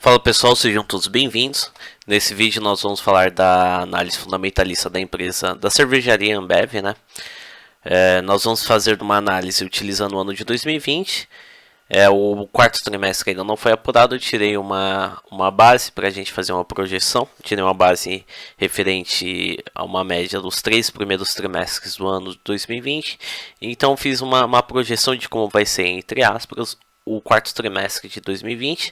Fala pessoal, sejam todos bem-vindos. Nesse vídeo nós vamos falar da análise fundamentalista da empresa da cervejaria Ambev, né? Nós vamos fazer uma análise utilizando o ano de 2020. O quarto trimestre ainda não foi apurado, eu tirei uma base para a gente fazer uma projeção. Tirei uma base referente a uma média dos 3 primeiros trimestres do ano de 2020. Então fiz uma projeção de como vai ser, entre aspas, o quarto trimestre de 2020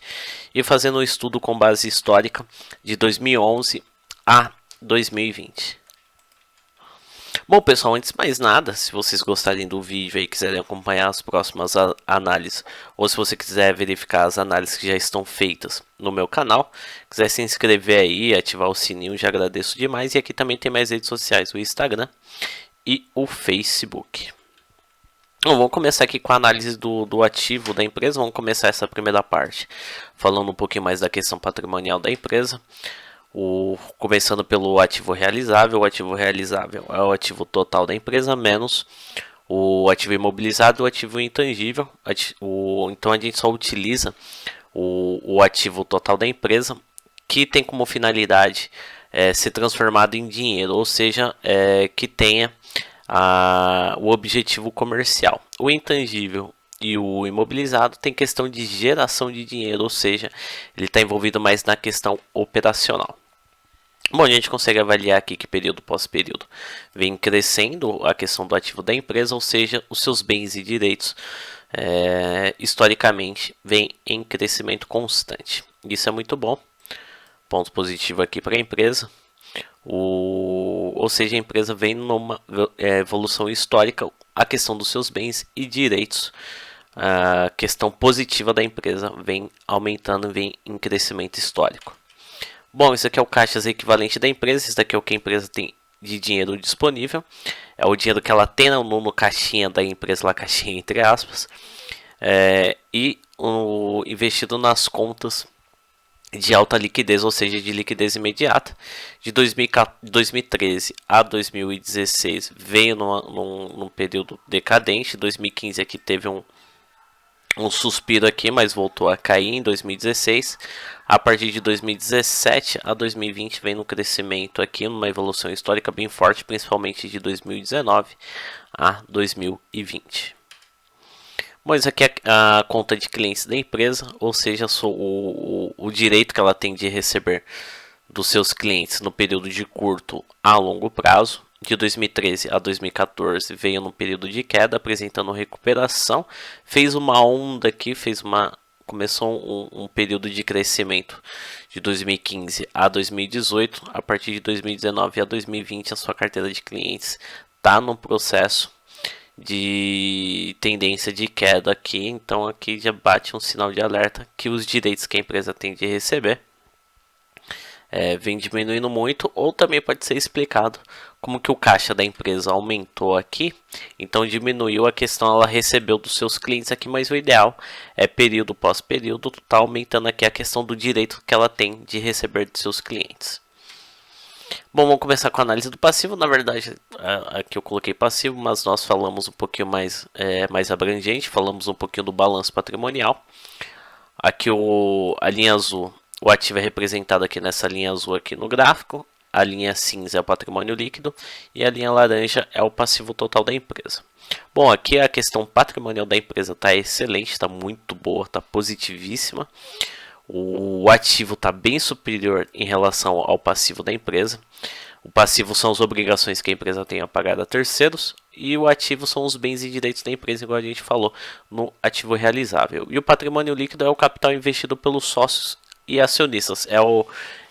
e fazendo um estudo com base histórica de 2011 a 2020. Bom pessoal, antes de mais nada, se vocês gostarem do vídeo e quiserem acompanhar as próximas análises, ou se você quiser verificar as análises que já estão feitas no meu canal, quiser se inscrever aí, ativar o sininho, já agradeço demais. E aqui também tem mais redes sociais, o Instagram e o Facebook. Bom, vamos começar aqui com a análise do ativo da empresa. Vamos começar essa primeira parte falando um pouquinho mais da questão patrimonial da empresa. Começando pelo ativo realizável. O ativo realizável é o ativo total da empresa menos o ativo imobilizado e o ativo intangível. Então a gente só utiliza o ativo total da empresa, que tem como finalidade ser transformado em dinheiro, ou seja, que tenha o objetivo comercial. O intangível e o imobilizado tem questão de geração de dinheiro, ou seja, ele está envolvido mais na questão operacional. Bom, a gente consegue avaliar aqui que período pós período vem crescendo a questão do ativo da empresa, ou seja, os seus bens e direitos historicamente vem em crescimento constante. Isso é muito bom. Ponto positivo aqui para a empresa. Ou seja, a empresa vem numa evolução histórica, a questão dos seus bens e direitos, a questão positiva da empresa vem aumentando, vem em crescimento histórico. Bom, isso aqui é o caixa equivalente da empresa, isso daqui é o que a empresa tem de dinheiro disponível, é o dinheiro que ela tem no caixinha da empresa, lá caixinha entre aspas, e o investido nas contas de alta liquidez, ou seja, de liquidez imediata. De 2013 a 2016 veio num período decadente. 2015 aqui teve um suspiro aqui, mas voltou a cair em 2016. A partir de 2017 a 2020 vem no crescimento aqui, numa evolução histórica bem forte, principalmente de 2019 a 2020. Bom, isso aqui é a conta de clientes da empresa, ou seja, o direito que ela tem de receber dos seus clientes no período de curto a longo prazo. De 2013 a 2014 veio num período de queda, apresentando recuperação. Fez uma onda aqui, começou um período de crescimento de 2015 a 2018. A partir de 2019 a 2020, a sua carteira de clientes está no processo de tendência de queda aqui, então aqui já bate um sinal de alerta que os direitos que a empresa tem de receber vem diminuindo muito, ou também pode ser explicado como que o caixa da empresa aumentou aqui, então diminuiu a questão, ela recebeu dos seus clientes aqui, mas o ideal é período pós período, tá aumentando aqui a questão do direito que ela tem de receber dos seus clientes. Bom, vamos começar com a análise do passivo. Na verdade, aqui eu coloquei passivo, mas nós falamos um pouquinho mais abrangente, falamos um pouquinho do balanço patrimonial. Aqui a linha azul, o ativo é representado aqui nessa linha azul aqui no gráfico. A linha cinza é o patrimônio líquido e a linha laranja é o passivo total da empresa. Bom, aqui a questão patrimonial da empresa está excelente, está muito boa, está positivíssima. O ativo está bem superior em relação ao passivo da empresa. O passivo são as obrigações que a empresa tem a pagar a terceiros. E o ativo são os bens e direitos da empresa, igual a gente falou no ativo realizável. E o patrimônio líquido é o capital investido pelos sócios e acionistas.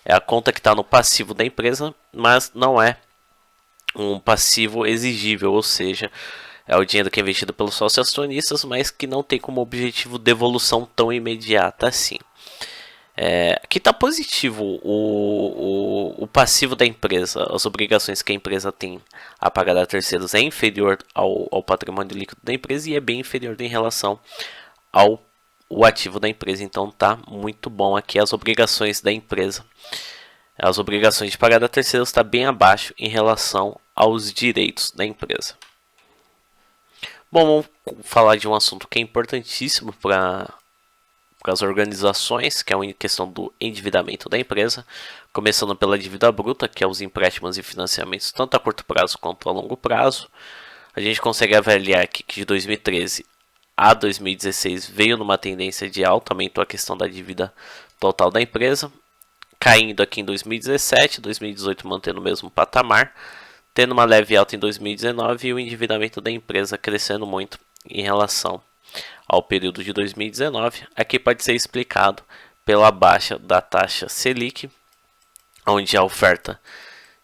É a conta que está no passivo da empresa, mas não é um passivo exigível, ou seja, é o dinheiro que é investido pelos sócios e acionistas, mas que não tem como objetivo devolução tão imediata assim. Aqui está positivo o passivo da empresa, as obrigações que a empresa tem a pagar a terceiros é inferior ao patrimônio líquido da empresa e é bem inferior em relação ao ativo da empresa, então tá muito bom aqui as obrigações da empresa. As obrigações de pagar a terceiros está bem abaixo em relação aos direitos da empresa. Bom, vamos falar de um assunto que é importantíssimo para para as organizações, que é uma questão do endividamento da empresa, começando pela dívida bruta, que é os empréstimos e financiamentos tanto a curto prazo quanto a longo prazo. A gente consegue avaliar aqui que de 2013 a 2016 veio numa tendência de alta, aumentou a questão da dívida total da empresa, caindo aqui em 2017, 2018 mantendo o mesmo patamar, tendo uma leve alta em 2019 e o endividamento da empresa crescendo muito em relação ao período de 2019. Aqui pode ser explicado pela baixa da taxa Selic, onde a oferta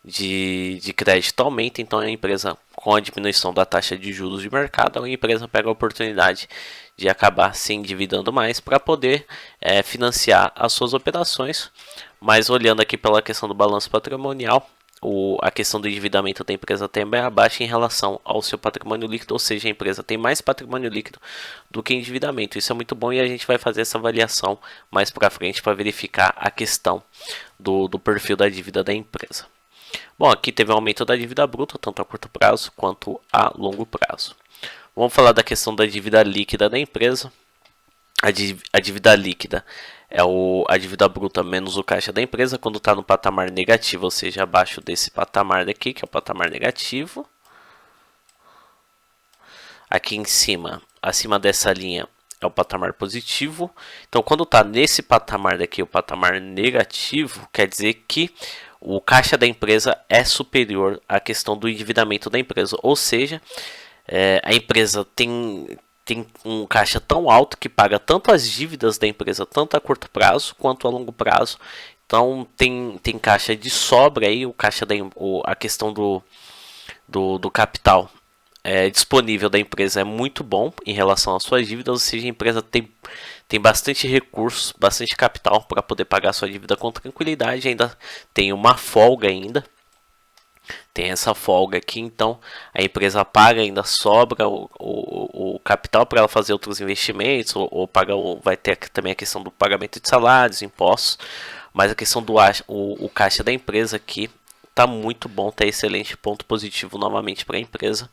de crédito aumenta, então a empresa, com a diminuição da taxa de juros de mercado, a empresa pega a oportunidade de acabar se endividando mais para poder financiar as suas operações. Mas olhando aqui pela questão do balanço patrimonial, a questão do endividamento da empresa também é abaixo em relação ao seu patrimônio líquido, ou seja, a empresa tem mais patrimônio líquido do que endividamento. Isso é muito bom e a gente vai fazer essa avaliação mais para frente para verificar a questão do perfil da dívida da empresa. Bom, aqui teve um aumento da dívida bruta, tanto a curto prazo quanto a longo prazo. Vamos falar da questão da dívida líquida da empresa. A dívida líquida é a dívida bruta menos o caixa da empresa quando está no patamar negativo, ou seja, abaixo desse patamar daqui, que é o patamar negativo. Aqui em cima, acima dessa linha, é o patamar positivo. Então, quando está nesse patamar daqui, o patamar negativo, quer dizer que o caixa da empresa é superior à questão do endividamento da empresa, ou seja, a empresa tem um caixa tão alto que paga tanto as dívidas da empresa, tanto a curto prazo quanto a longo prazo. Então tem caixa de sobra aí, a questão do capital disponível da empresa é muito bom em relação às suas dívidas, ou seja, a empresa tem bastante recursos, bastante capital para poder pagar sua dívida com tranquilidade, ainda tem uma folga ainda. Tem essa folga aqui, então a empresa paga, ainda sobra o capital para ela fazer outros investimentos, ou vai ter também a questão do pagamento de salários, impostos, mas a questão do o caixa da empresa aqui está muito bom, está excelente, ponto positivo novamente para a empresa.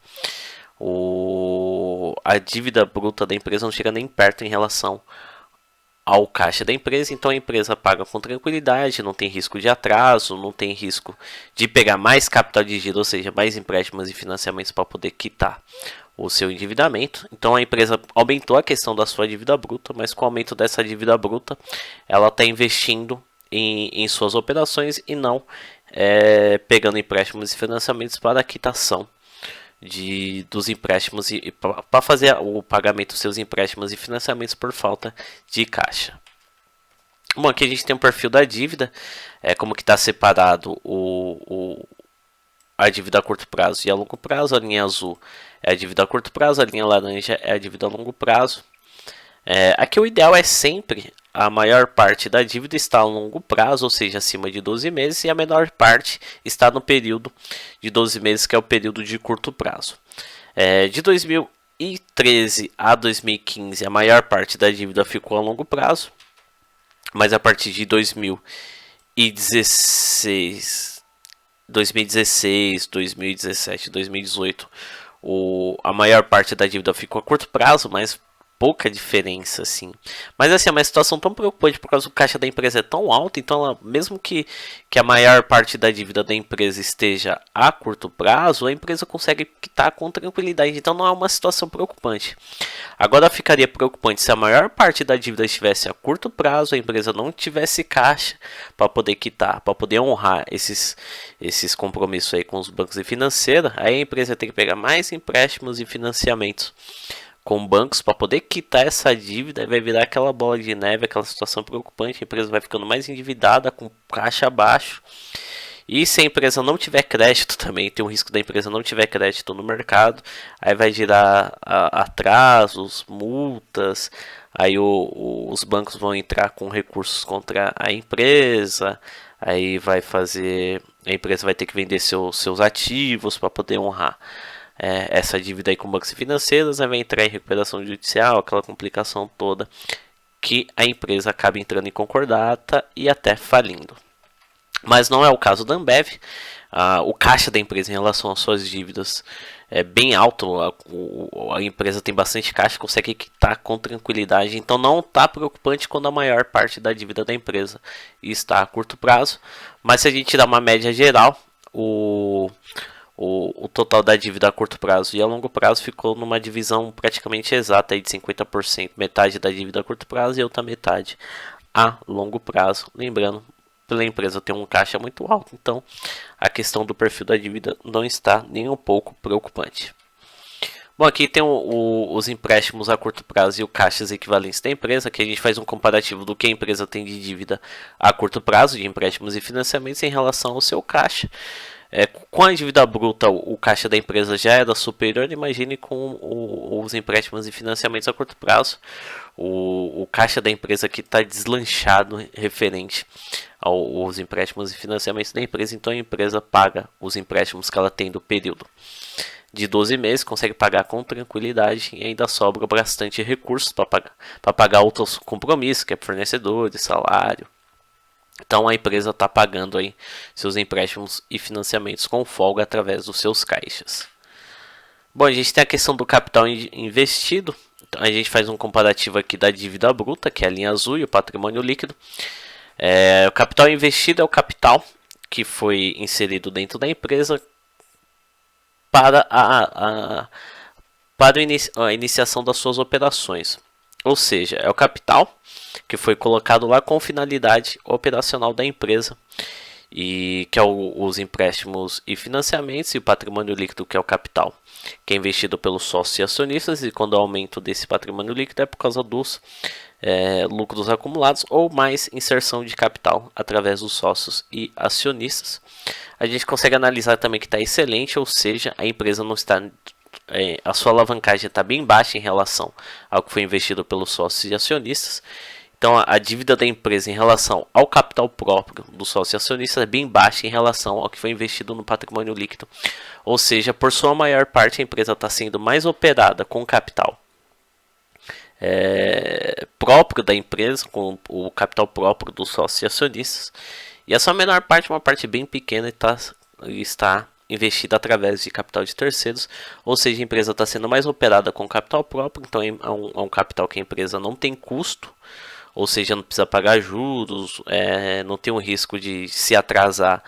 A dívida bruta da empresa não chega nem perto em relação ao caixa da empresa, então a empresa paga com tranquilidade, não tem risco de atraso, não tem risco de pegar mais capital de giro, ou seja, mais empréstimos e financiamentos para poder quitar o seu endividamento. Então a empresa aumentou a questão da sua dívida bruta, mas com o aumento dessa dívida bruta, ela está investindo em suas operações e não pegando empréstimos e financiamentos para a quitação dos empréstimos e para fazer o pagamento dos seus empréstimos e financiamentos por falta de caixa. Bom, aqui a gente tem o perfil da dívida, como que está separado a dívida a curto prazo e a longo prazo. A linha azul é a dívida a curto prazo, a linha laranja é a dívida a longo prazo. Aqui o ideal é sempre a maior parte da dívida está a longo prazo, ou seja, acima de 12 meses, e a menor parte está no período de 12 meses, que é o período de curto prazo. De 2013 a 2015, a maior parte da dívida ficou a longo prazo, mas a partir de 2016, 2017, 2018, a maior parte da dívida ficou a curto prazo, mas pouca diferença, assim. Mas assim, é uma situação tão preocupante por causa do caixa da empresa é tão alto, então mesmo que a maior parte da dívida da empresa esteja a curto prazo, a empresa consegue quitar com tranquilidade, então não é uma situação preocupante. Agora ficaria preocupante se a maior parte da dívida estivesse a curto prazo, a empresa não tivesse caixa para poder quitar, para poder honrar esses compromissos aí com os bancos e financeira, aí a empresa tem que pegar mais empréstimos e financiamentos com bancos para poder quitar essa dívida, vai virar aquela bola de neve, aquela situação preocupante, a empresa vai ficando mais endividada, com caixa baixo. E se a empresa não tiver crédito também, tem o risco da empresa não tiver crédito no mercado, aí vai gerar atrasos, multas, aí os bancos vão entrar com recursos contra a empresa, aí a empresa vai ter que vender seus ativos para poder honrar essa dívida aí com bancos financeiros, aí vai entrar em recuperação judicial, aquela complicação toda que a empresa acaba entrando em concordata e até falindo. Mas não é o caso da Ambev. O caixa da empresa em relação às suas dívidas bem alto, a empresa tem bastante caixa, consegue quitar com tranquilidade, então não está preocupante quando a maior parte da dívida da empresa está a curto prazo, mas se a gente dá uma média geral, o total da dívida a curto prazo e a longo prazo ficou numa divisão praticamente exata aí de 50%, metade da dívida a curto prazo e outra metade a longo prazo, lembrando, pela empresa ter um caixa muito alto, então a questão do perfil da dívida não está nem um pouco preocupante. Bom, aqui tem os empréstimos a curto prazo e o caixas equivalentes da empresa, que a gente faz um comparativo do que a empresa tem de dívida a curto prazo, de empréstimos e financiamentos em relação ao seu caixa. Com a dívida bruta, o caixa da empresa já era superior, imagine com os empréstimos e financiamentos a curto prazo. O caixa da empresa que está deslanchado referente aos empréstimos e financiamentos da empresa, então a empresa paga os empréstimos que ela tem do período de 12 meses, consegue pagar com tranquilidade e ainda sobra bastante recursos para pagar outros compromissos, que é fornecedores, salário. Então a empresa está pagando aí seus empréstimos e financiamentos com folga através dos seus caixas. Bom, a gente tem a questão do capital investido. Então, a gente faz um comparativo aqui da dívida bruta, que é a linha azul, e o patrimônio líquido. O capital investido é o capital que foi inserido dentro da empresa para a iniciação das suas operações. Ou seja, é o capital que foi colocado lá com finalidade operacional da empresa, e que é os empréstimos e financiamentos, e o patrimônio líquido, que é o capital que é investido pelos sócios e acionistas, e quando o aumento desse patrimônio líquido é por causa dos lucros acumulados ou mais inserção de capital através dos sócios e acionistas. A gente consegue analisar também que está excelente, ou seja, a empresa não está a sua alavancagem está bem baixa em relação ao que foi investido pelos sócios e acionistas. Então a dívida da empresa em relação ao capital próprio do sócio acionista é bem baixa em relação ao que foi investido no patrimônio líquido. Ou seja, por sua maior parte a empresa está sendo mais operada com capital próprio da empresa, com o capital próprio dos sócios e acionistas. E a sua menor parte, uma parte bem pequena, está investida através de capital de terceiros, ou seja, a empresa está sendo mais operada com capital próprio, então é um capital que a empresa não tem custo, ou seja, não precisa pagar juros, não tem um risco de se atrasar,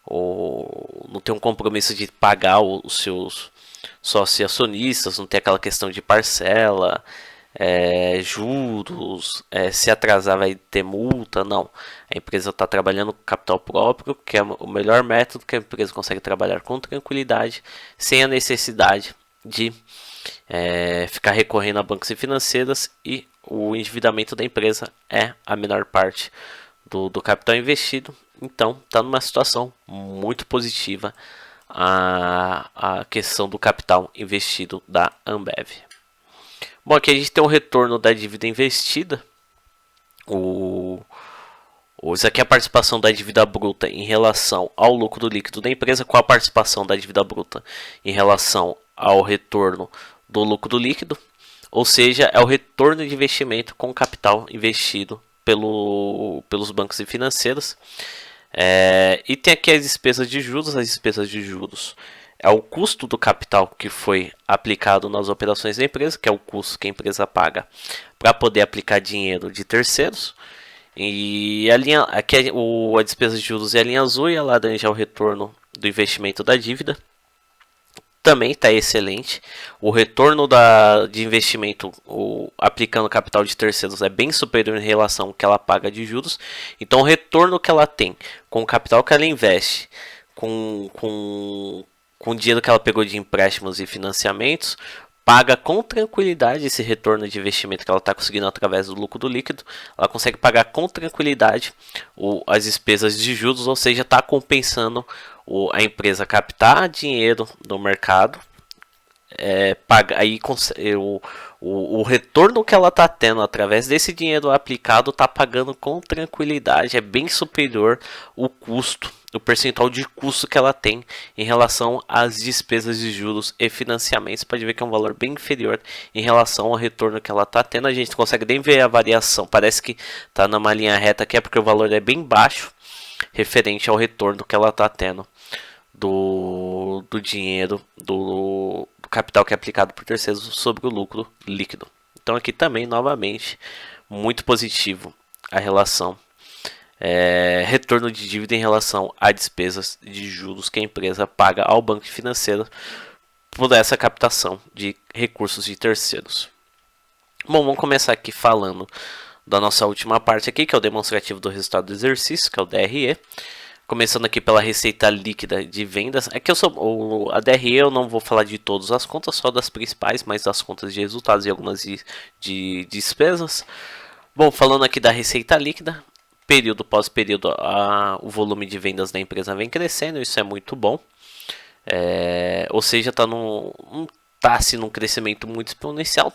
ou não tem um compromisso de pagar os seus sócios e acionistas, não tem aquela questão de parcela, juros, se atrasar vai ter multa, não. A empresa está trabalhando com capital próprio, que é o melhor método que a empresa consegue trabalhar com tranquilidade, sem a necessidade de ficar recorrendo a bancos e financeiras, e o endividamento da empresa é a menor parte do capital investido. Então está numa situação muito positiva a questão do capital investido da Ambev. Bom, aqui a gente tem o retorno da dívida investida. Isso aqui é a participação da dívida bruta em relação ao lucro líquido da empresa, com a participação da dívida bruta em relação ao retorno do lucro líquido. Ou seja, é o retorno de investimento com capital investido pelos bancos e financeiras. E tem aqui as despesas de juros. As despesas de juros é o custo do capital que foi aplicado nas operações da empresa, que é o custo que a empresa paga para poder aplicar dinheiro de terceiros. E aqui a despesa de juros é a linha azul, e a laranja é o retorno do investimento da dívida. Também está excelente. O retorno de investimento aplicando capital de terceiros é bem superior em relação ao que ela paga de juros. Então o retorno que ela tem com o capital que ela investe, com o dinheiro que ela pegou de empréstimos e financiamentos, paga com tranquilidade esse retorno de investimento que ela está conseguindo através do lucro líquido. Ela consegue pagar com tranquilidade as despesas de juros, ou seja, está compensando a empresa captar dinheiro no mercado, o retorno que ela está tendo através desse dinheiro aplicado está pagando com tranquilidade, é bem superior o custo, o percentual de custo que ela tem em relação às despesas de juros e financiamentos. Pode ver que é um valor bem inferior em relação ao retorno que ela está tendo. A gente consegue nem ver a variação, parece que está numa linha reta aqui, é porque o valor é bem baixo referente ao retorno que ela está tendo do dinheiro, do capital que é aplicado por terceiros sobre o lucro líquido. Então aqui também, novamente, muito positivo a relação retorno de dívida em relação a despesas de juros que a empresa paga ao banco financeiro por essa captação de recursos de terceiros. Bom, vamos começar aqui falando da nossa última parte aqui, que é o demonstrativo do resultado do exercício, que é o DRE. Começando aqui pela receita líquida de vendas. Aqui a DRE eu não vou falar de todas as contas, só das principais, mas das contas de resultados e algumas de despesas. Bom, falando aqui da receita líquida, período pós período, o volume de vendas da empresa vem crescendo, isso é muito bom. Ou seja, não está assim, num crescimento muito exponencial,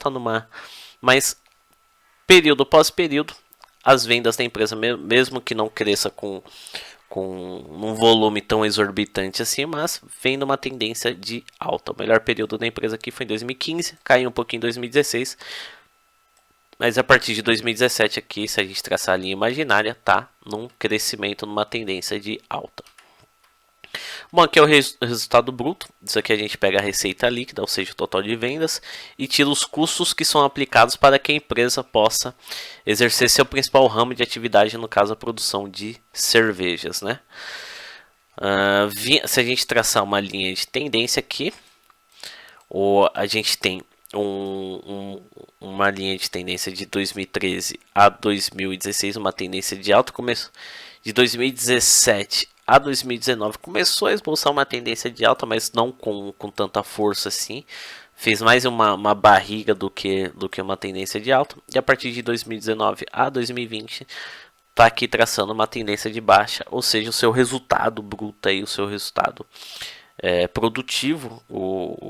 mas período pós período, as vendas da empresa, mesmo que não cresça com um volume tão exorbitante assim, mas vem numa tendência de alta. O melhor período da empresa aqui foi em 2015, caiu um pouquinho em 2016. Mas a partir de 2017 aqui, se a gente traçar a linha imaginária, tá num crescimento, numa tendência de alta. Bom, aqui é o resultado bruto. Isso aqui a gente pega a receita líquida, ou seja, o total de vendas, e tira os custos que são aplicados para que a empresa possa exercer seu principal ramo de atividade, no caso a produção de cervejas, né? Se a gente traçar uma linha de tendência aqui, a gente tem uma linha de tendência de 2013 a 2016, uma tendência de alto começo. De 2017 a 2019 começou a esboçar uma tendência de alta, mas não com tanta força assim. Fez mais uma barriga do que uma tendência de alta. E a partir de 2019 a 2020 está aqui traçando uma tendência de baixa, ou seja, o seu resultado bruto aí, o seu resultado produtivo,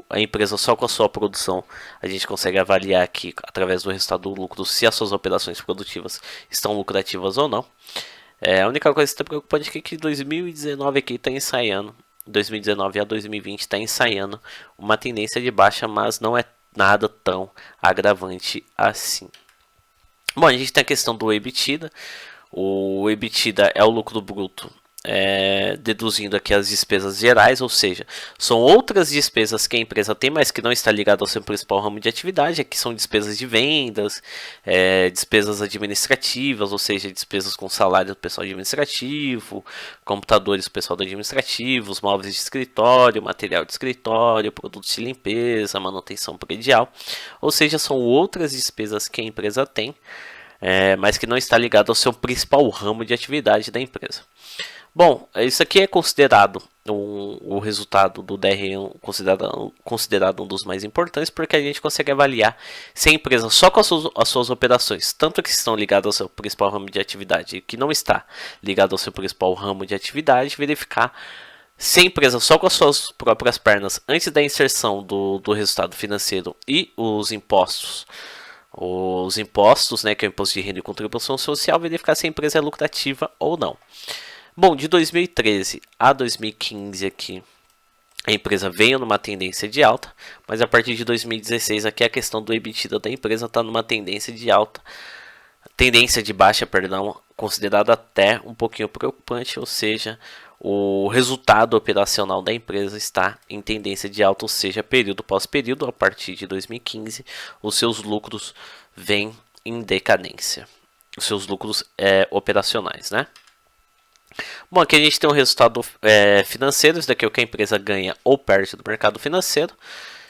a empresa só com a sua produção a gente consegue avaliar aqui através do resultado do lucro se as suas operações produtivas estão lucrativas ou não. A única coisa que está preocupante é que 2019 aqui está ensaiando, 2019 a 2020 está ensaiando uma tendência de baixa, mas não é nada tão agravante assim. Bom, a gente tem a questão do EBITDA. O EBITDA é o lucro bruto deduzindo aqui as despesas gerais, ou seja, são outras despesas que a empresa tem, mas que não está ligada ao seu principal ramo de atividade. Aqui são despesas de vendas, despesas administrativas, ou seja, despesas com salário do pessoal administrativo, computadores do pessoal do administrativo, os móveis de escritório, material de escritório, produtos de limpeza, manutenção predial, ou seja, são outras despesas que a empresa tem, mas que não está ligado ao seu principal ramo de atividade da empresa. Bom, isso aqui é considerado o resultado do DRE, considerado um dos mais importantes, porque a gente consegue avaliar se a empresa só com as suas operações, tanto que estão ligadas ao seu principal ramo de atividade e que não está ligado ao seu principal ramo de atividade, verificar se a empresa só com as suas próprias pernas, antes da inserção do resultado financeiro e os impostos, né, que é o imposto de renda e contribuição social, verificar se a empresa é lucrativa ou não. Bom, de 2013 a 2015 aqui, a empresa veio numa tendência de alta, mas a partir de 2016 aqui a questão do EBITDA da empresa está numa tendência de alta, tendência de baixa, perdão, considerada até um pouquinho preocupante, ou seja, o resultado operacional da empresa está em tendência de alta, ou seja, período pós período, a partir de 2015, os seus lucros vêm em decadência, os seus lucros operacionais, né? Bom, aqui a gente tem um resultado financeiro, isso daqui é o que a empresa ganha ou perde do mercado financeiro.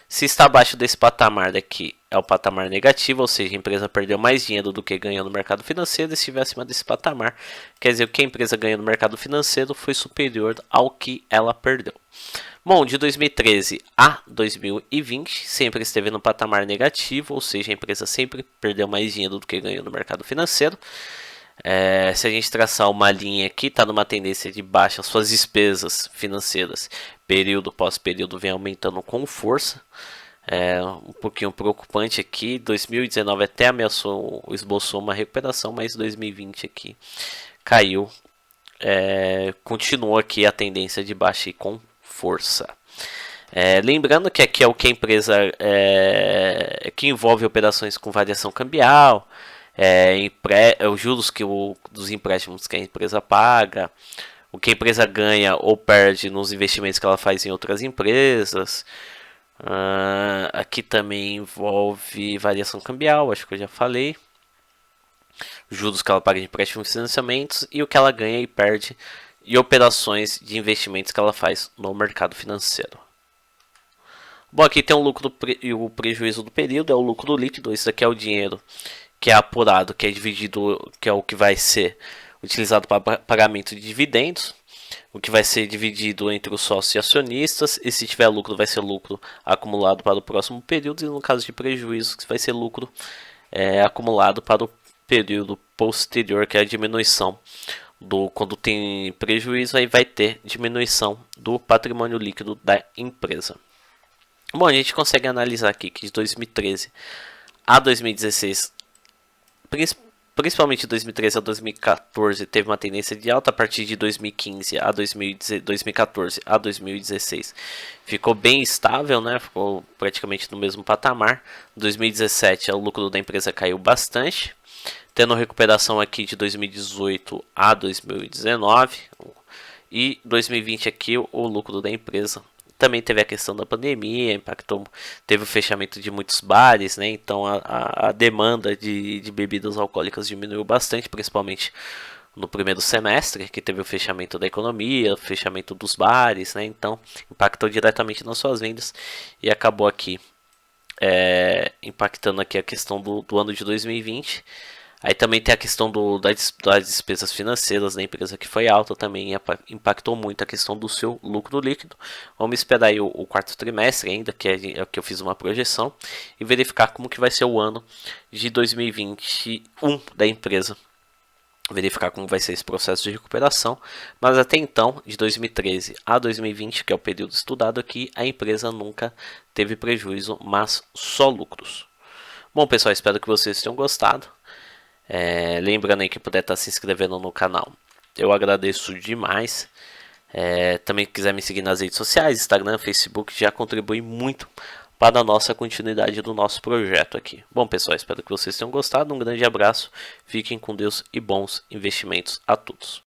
Se está abaixo desse patamar daqui, é o patamar negativo, ou seja, a empresa perdeu mais dinheiro do que ganhou no mercado financeiro. E se estiver acima desse patamar, quer dizer que o que a empresa ganhou no mercado financeiro foi superior ao que ela perdeu. Bom, de 2013 a 2020, sempre esteve no patamar negativo, ou seja, a empresa sempre perdeu mais dinheiro do que ganhou no mercado financeiro. Se a gente traçar uma linha aqui, está numa tendência de baixa, suas despesas financeiras, período pós período, vem aumentando com força. Um pouquinho preocupante aqui. 2019 até ameaçou, esboçou uma recuperação, mas 2020 aqui caiu. Continuou aqui a tendência de baixa e com força. Lembrando que aqui é o que a empresa que envolve operações com variação cambial, os juros dos empréstimos que a empresa paga, o que a empresa ganha ou perde nos investimentos que ela faz em outras empresas. Aqui também envolve variação cambial, acho que eu já falei. Juros que ela paga de empréstimos e financiamentos e o que ela ganha e perde e operações de investimentos que ela faz no mercado financeiro. Bom, aqui tem o lucro e o prejuízo do período, é o lucro líquido. Isso aqui é o dinheiro que é apurado, que é dividido, que é o que vai ser utilizado para pagamento de dividendos, o que vai ser dividido entre os sócios e acionistas, e se tiver lucro vai ser lucro acumulado para o próximo período, e no caso de prejuízo vai ser lucro acumulado para o período posterior, que é a diminuição quando tem prejuízo, aí vai ter diminuição do patrimônio líquido da empresa. Bom, a gente consegue analisar aqui que de 2013 a 2016, principalmente de 2013 a 2014, teve uma tendência de alta. A partir de 2015 a 2014 a 2016 ficou bem estável, né? Ficou praticamente no mesmo patamar. 2017 o lucro da empresa caiu bastante, tendo recuperação aqui de 2018 a 2019, e 2020 aqui o lucro da empresa também teve a questão da pandemia, impactou, teve o fechamento de muitos bares, né? Então a demanda de bebidas alcoólicas diminuiu bastante, principalmente no primeiro semestre, que teve o fechamento da economia, o fechamento dos bares, né? Então impactou diretamente nas suas vendas e acabou aqui impactando aqui a questão do ano de 2020. Aí também tem a questão das despesas financeiras da empresa, que foi alta, também impactou muito a questão do seu lucro líquido. Vamos esperar aí o quarto trimestre ainda, que é o que eu fiz uma projeção, e verificar como que vai ser o ano de 2021 da empresa. Verificar como vai ser esse processo de recuperação. Mas até então, de 2013 a 2020, que é o período estudado aqui, a empresa nunca teve prejuízo, mas só lucros. Bom, pessoal, espero que vocês tenham gostado. Lembrando aí que puder estar se inscrevendo no canal, eu agradeço demais. Também quiser me seguir nas redes sociais, Instagram, Facebook, já contribui muito para a nossa continuidade do nosso projeto aqui. Bom, pessoal, espero que vocês tenham gostado. Um grande abraço, fiquem com Deus e bons investimentos a todos.